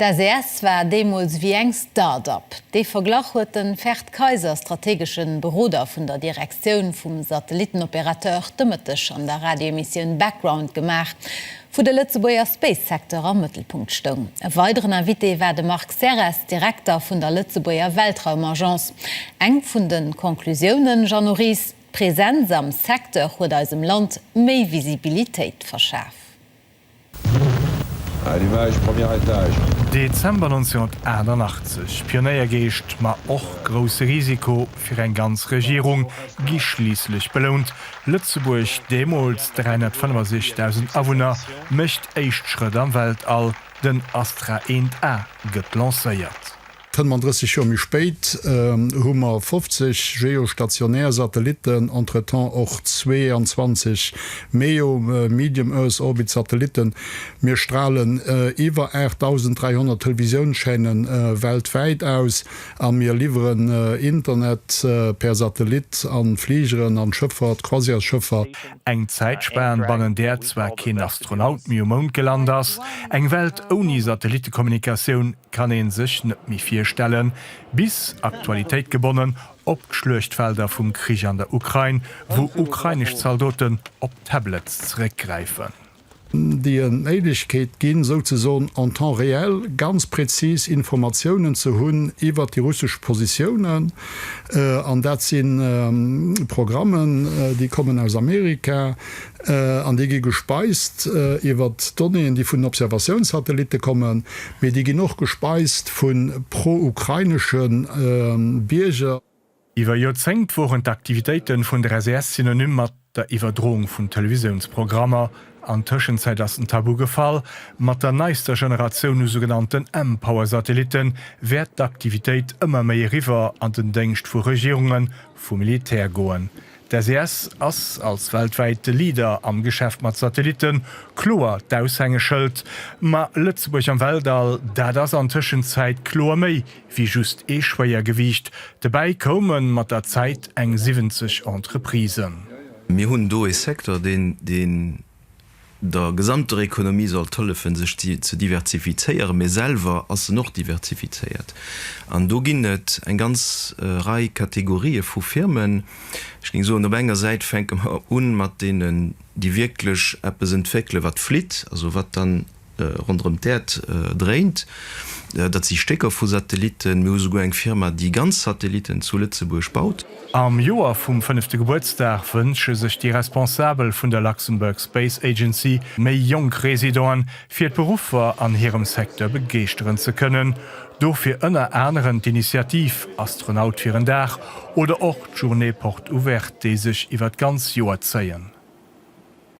Der SES war demos wie eng Start-up. De Verglach huet den Ferd Kaiser strategischen Beruder vun der Direktion vum Satellitenoperateur dëmmetech an der Radioemission Background gemacht, wo der Lützeburger Space-Sektor am Mittelpunkt stung. E weiteren Invité war de Marc Serres, Direktor vun der Lützeburger Weltraumagence. Eng vun den Konklusionen Jean Norris, Präsenz am Sektor huet aus dem Land méi Visibilitéit verschärft. L'image, premier étage. Dezember 1981, Pioniergeest ma och grosse Risiko fir eng ganz Regierung gi schließlich belohnt. Lützeburg demols 365.000 Awohner mecht echt Schritt am Weltall den Astra 1A gelancéiert. 35 Jahre spät hummer 50 geostationärsatelliten entretemps auch 22 Medium Earth Orbit Satelliten. Wir strahlen über 8.300 Televisionsschänen weltweit aus, an wir liefern Internet per Satellit an Fliegeren, an Schifffahrt, quasi als Schifffahrt. Eng Zeitspann bannen der zwar kein Astronaut mir Mond gelandet ist. Eng Welt ohne Satellitenkommunikation kann en sich nicht mehr vorstellen, bis Aktualität gewonnen op Geschlechtfelder vom Krieg an der Ukraine, wo ukrainische Soldaten op Tablets zurückgreifen. Die Möglichkeit gehen sozusagen en temps réel ganz präzis Informationen zu hun über die russische Positionen. An dat sind Programmen, die kommen aus Amerika, an die gespeist über Donnen, die von Observationssatelliten kommen, mit die noch gespeist von pro-ukrainischen Bürger. Iwer Jozent woren d'Aktivitéiten vun der SES synonym mat der Iwerdrohung vun Televisionsprogrammer an Tëschenzeit ass ein Tabugefall, mat der neister Generation u sogenannten M-Power-Satelliten werd d'Aktivitéit ëmmer méi River an den Denkst vu Regierungen vu Militär goen. Der SES ass als weltweite Leader am Geschäft mat Satelliten klar d'Aushängeschëlt, ma Lützeburg am Weltall, dat das an Tëschenzeit klar méi wie just schwéier gewicht. Dabei kommen mat der Zeit eng 70 Entreprisen. Mir hunn do e Sektor den der gesamte Ökonomie soll tolle vun sich zu diversifizieren, mir selber as noch diversifiziert. An do ginnet en ganz Reihe Kategorie vu Firmen. Ich ging so an der enger Seite fängt mat denen die wirklich Apps entwickle wat flit, also wat dann rund um Erd dreht, dat sie Stecker vu Satelliten eng Firma die ganz Satelliten zu Lützeburg baut. Am Joar vum 5. Geburtstag wünsche sich die Responsabel vun der Luxemburg Space Agency méi jung Residoren fir d Berufer an ihrem Sektor begeeren zu können, do fir ënner Äneren d'Initiativ Astronaut fir en Dach oder och Journée Porte ouverte, die sich iwwer ganz Joer zeien.